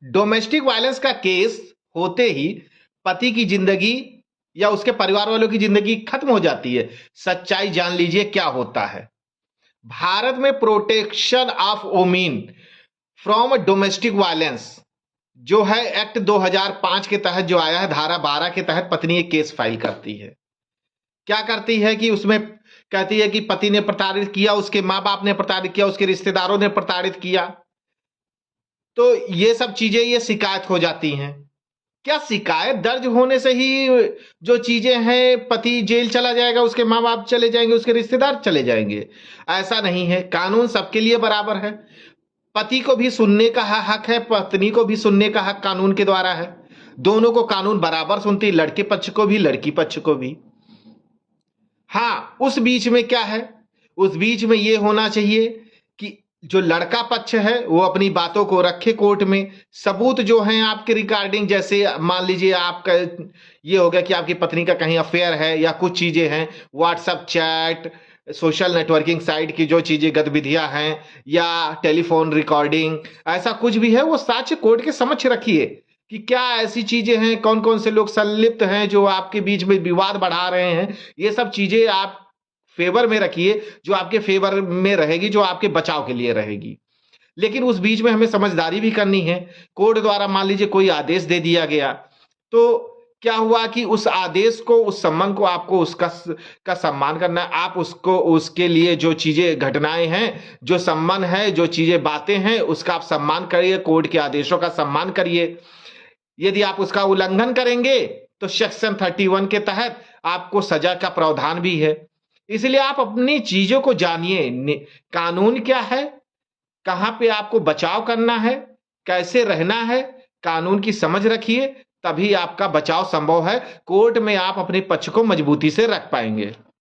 Domestic violence का case होते ही पति की जिंदगी या उसके परिवार वालों की जिंदगी खत्म हो जाती है। सच्चाई जान लीजिए क्या होता है। भारत में protection of women from domestic violence जो है एक्ट 2005 के तहत जो आया है, धारा 12 के तहत पत्नी एक केस फाइल करती है। क्या करती है कि उसमें कहती है कि पति ने प्रताड़ित किया, उसके माँ बाप ने प्रताड़ित किया, उसके रिश्तेदारों ने प्रताड़ित किया। तो ये सब चीजें ये शिकायत हो जाती हैं। क्या शिकायत दर्ज होने से ही जो चीजें हैं पति जेल चला जाएगा, उसके माँ बाप चले जाएंगे, उसके रिश्तेदार चले जाएंगे? ऐसा नहीं है। कानून सबके लिए बराबर है। पति को भी सुनने का हक है, पत्नी को भी सुनने का हक कानून के द्वारा है। दोनों को कानून बराबर सुनती है, लड़के पक्ष को भी लड़की पक्ष को भी। हाँ, उस बीच में क्या है, उस बीच में ये होना चाहिए कि जो लड़का पक्ष है वो अपनी बातों को रखे कोर्ट में। सबूत जो हैं आपके रिगार्डिंग, जैसे मान लीजिए आपका ये हो गया कि आपकी पत्नी का कहीं अफेयर है या कुछ चीजें हैं, WhatsApp chat, social networking site की जो चीजें गतिविधियां हैं या टेलीफोन रिकॉर्डिंग, ऐसा कुछ भी है वो साक्ष्य कोर्ट के समक्ष रखिए कि क्या ऐसी चीजें हैं, कौन कौन से लोग संलिप्त हैं जो आपके बीच में विवाद बढ़ा रहे हैं। ये सब चीजें आप फेवर में रखिए, जो आपके फेवर में रहेगी, जो आपके बचाव के लिए रहेगी। लेकिन उस बीच में हमें समझदारी भी करनी है। कोर्ट द्वारा मान लीजिए कोई आदेश दे दिया गया, तो क्या हुआ कि उस आदेश को, उस सम्मान को आपको उसका का सम्मान करना है। आप उसको, उसके लिए जो चीजें घटनाएं हैं, जो सम्मान है, जो चीजें बातें हैं, उसका आप सम्मान करिए, कोर्ट के आदेशों का सम्मान करिए। यदि आप उसका उल्लंघन करेंगे तो सेक्शन 31 के तहत आपको सजा का प्रावधान भी है। इसलिए आप अपनी चीजों को जानिए, कानून क्या है, कहां पे आपको बचाव करना है, कैसे रहना है, कानून की समझ रखिए, तभी आपका बचाव संभव है। कोर्ट में आप अपने पक्ष को मजबूती से रख पाएंगे।